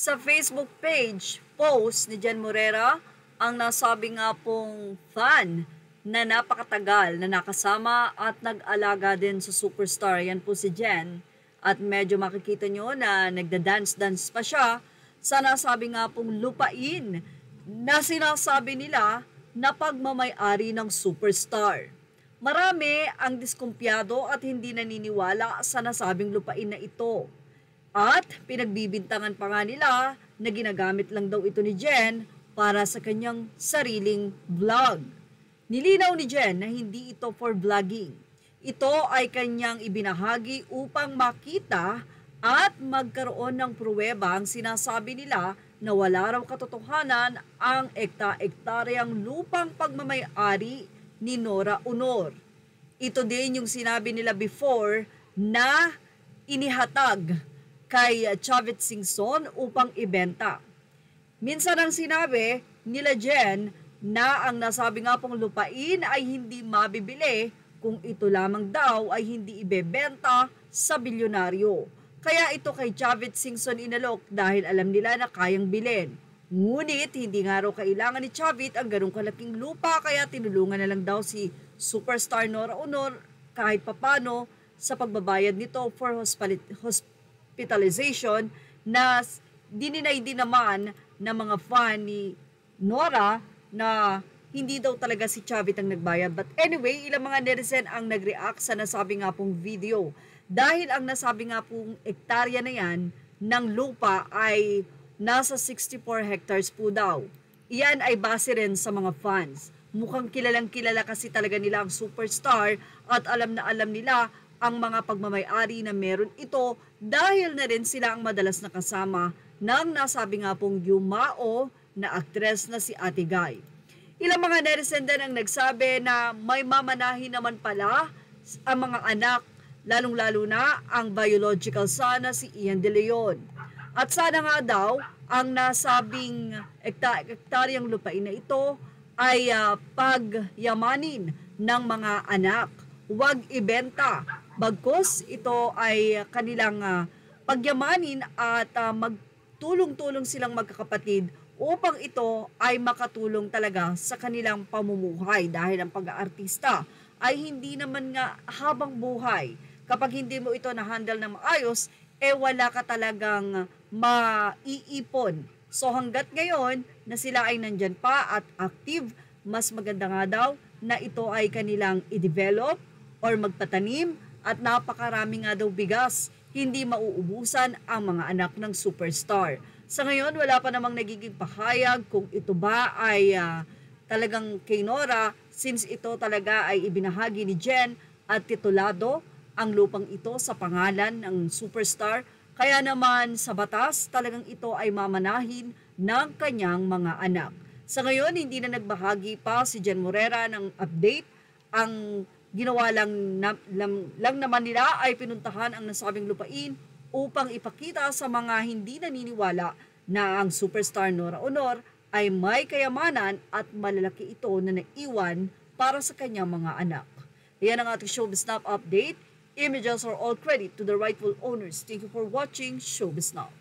Sa Facebook page, post ni Jen Morera, ang nasabi nga pong fan na napakatagal na nakasama at nag-alaga din sa superstar. Yan po si Jen. At medyo makikita nyo na nagda-dance-dance pa siya sa nasabi nga pong lupain na sinasabi nila na pagmamay-ari ng superstar. Marami ang diskumpiyado at hindi naniniwala sa nasabing lupain na ito. At pinagbibintangan pa nga nila na ginagamit lang daw ito ni Jen para sa kanyang sariling vlog. Nilinaw ni Jen na hindi ito for vlogging. Ito ay kanyang ibinahagi upang makita at magkaroon ng pruweba ang sinasabi nila na wala raw katotohanan ang ekta-ektaryang lupang pagmamay-ari ni Nora Aunor. Ito din yung sinabi nila before na inihatag kay Chavit Singson upang ibenta. Minsan ang sinabi nila Jen na ang nasabi nga pong lupain ay hindi mabibili kung ito lamang daw ay hindi ibebenta sa bilyonaryo. Kaya ito kay Chavit Singson inalok dahil alam nila na kayang bilhin. Ngunit hindi nga raw kailangan ni Chavit ang ganong kalaking lupa kaya tinulungan na lang daw si superstar Nora Aunor kahit papano sa pagbabayad nito for hospitalization na dininay din naman ng mga fan ni Nora na hindi daw talaga si Chavit ang nagbayad. But anyway, ilang mga netizen ang nag-react sa nasabi nga pong video. Dahil ang nasabi nga pong ektarya na yan ng lupa ay nasa 64 hectares po daw. Iyan ay base rin sa mga fans. Mukhang kilalang kilala kasi talaga nila ang superstar at alam na alam nila ang mga pagmamay-ari na meron ito dahil na rin sila ang madalas nakasama ng nasabi nga pong yumao na aktres na si Ate Guy. Ilang mga netizen din ang nagsabi na may mamanahin naman pala ang mga anak, lalong-lalo na ang biological son na si Ian De Leon. At sana nga daw ang nasabing ektaryang lupain na ito ay pagyamanin ng mga anak. Huwag ibenta. Bagkus ito ay kanilang pagyamanin at magtulong-tulong silang magkakapatid upang ito ay makatulong talaga sa kanilang pamumuhay dahil ang pag-aartista ay hindi naman nga habang buhay. Kapag hindi mo ito na-handle na maayos, wala ka talagang maiipon. So hanggat ngayon na sila ay nandyan pa at active, mas maganda nga daw na ito ay kanilang i-develop or magpatanim at napakarami nga daw bigas. Hindi mauubusan ang mga anak ng superstar. Sa ngayon, wala pa namang nagiging pahayag kung ito ba ay talagang kay Nora since ito talaga ay ibinahagi ni Jen at titulado ang lupang ito sa pangalan ng superstar. Kaya naman sa batas, talagang ito ay mamanahin ng kanyang mga anak. Sa ngayon, hindi na nagbahagi pa si Jen Morera ng update. Ang ginawa lang naman nila ay pinuntahan ang nasabing lupain upang ipakita sa mga hindi naniniwala na ang superstar Nora Aunor ay may kayamanan at malalaki ito na naiwan para sa kanyang mga anak. Yan ang ating Showbiz Now update. Images are all credit to the rightful owners. Thank you for watching Showbiz Now.